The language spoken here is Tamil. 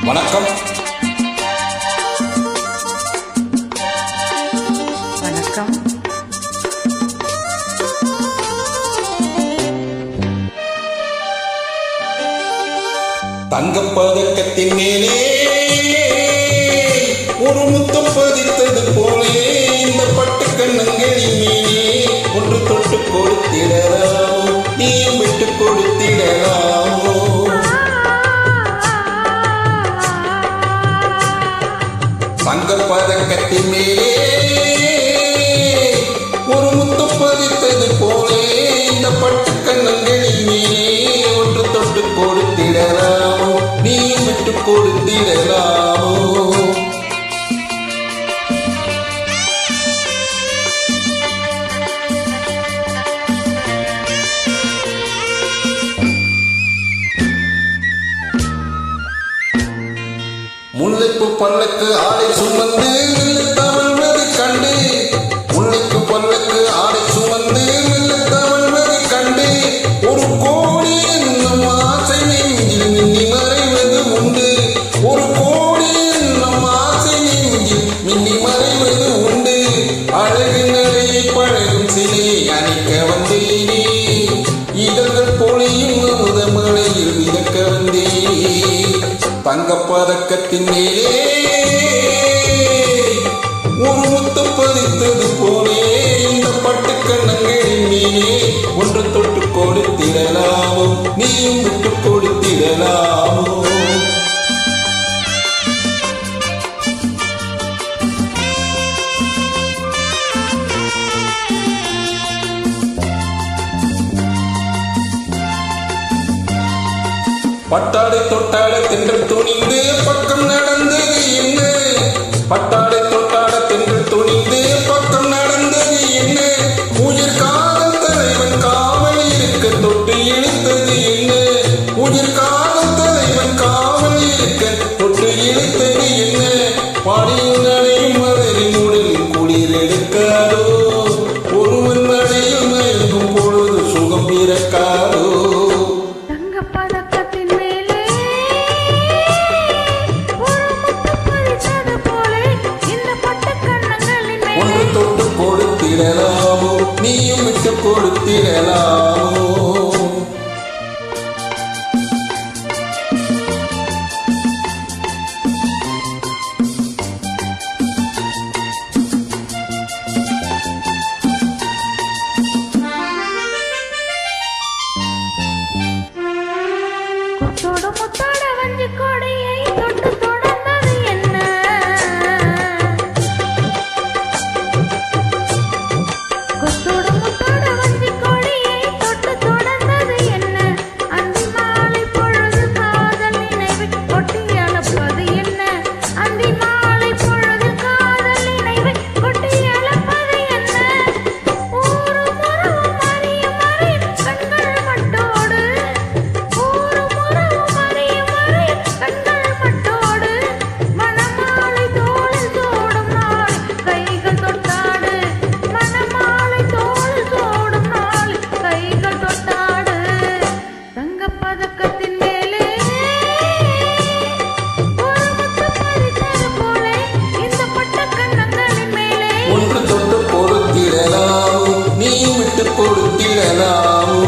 வணக்கம். வணக்கம். தங்கப்பதக்கத்தின் மேலே ஒரு முத்தம் பதித்தது போலே இந்த பட்டு கண்ணங்களின் மேலே ஒன்று தொட்டு கொடுத்திடலாமோ, நீயும் விட்டு கொடுத்திடலாமோ. தங்கப்பதக்கத்தின் மேலே ஒரு முத்தம் பதித்தது போலே இந்த பட்டு கண்ணங்களின் மேலே ஒன்று தொட்டு கொடுத்திடலாமோ, நீயும் விட்டு கொடுத்திடலாமோ. முல்லைப்பு பல்லக்கு ஆடை சுமந்து தவழ்வது கண்டு, முல்லைப்பு பல்லக்கு ஆடை சுமந்து தவழ்வது கண்டு, ஒரு கோடி என்னும் ஆசை நெஞ்சில் மின்னி மறைவது உண்டு. ஒரு கோடி என்னும் ஆசை நெஞ்சில் மின்னி மறைவது உண்டு. அழகு நடையை பழகும் சிலையை அணிக்க வந்தேனே, இதழ்கள் பொழியும் அமுத மலையில் மிதக்க வந்தேனே. தங்கப்பதக்கத்தின் மேலே ஒரு முத்தம் பதித்தது போலே இந்த பட்டு கண்ணங்களின் மேலே ஒன்று தொட்டு கொடுத்திடலாமோ, நீயும் விட்டு கொடுத்திடலாமோ. பட்டாடை தொட்டாட தென்றல் துணிந்து பக்கம் நடந்தது என்ன, பட்டாடை தொட்டாட தென்றல் துணிந்து பக்கம் நடந்தது என்ன, உயிர் காதல் தலைவன் காவல் இருக்க தொட்டு இழுத்தது என்ன, உயிர் காதல் தலைவன் காவல் இருக்க தொட்டு இழுத்தது என்ன. பாடியும் நடையும் மலரின் உடலில் குளிர் எடுக்காதோ, ஒருவன் நடையில் மயங்கும் பொழுது சுகம் பிறக்காதோ. ஒன்று தொட்டு கொடுத்திடலாமோ, நீயும் விட்டு கொடுத்திடலாமோ. முத்தோட வஞ்சி கொடையை தொட்டு தொடர்ந்தது என்ன, முத்தோட வஞ்சி கொடையை தொட்டு தொடர்ந்தது என்ன, அந்தி மாலை பொழுது காதல் நினைவை கொட்டி அளப்பது என்ன, அந்தி மாலை பொழுது காதல் நினைவை கொட்டி அளப்பது என்ன. ஊரு முறவும் அறிய மறை கண்கள் மட்டோடு, ஊரு முறவும் அறிய மறை கண்கள் மட்டோடு, மணமாலை தோளில் சூடும் நாள் கைகள் தொட்டாடு, மணமாலை தோளில் சூடும் நாள் கைகள் தொட்டாடு. தங்கப்பதக்கத்தின் மேலே ஒரு முத்தம் பதித்தது போலே இந்த பட்டு கண்ணங்களின் மேலே ஒன்று தொட்டு கொடுத்திடலாமோ, நீயும் விட்டு கொடுத்திடலாமோ.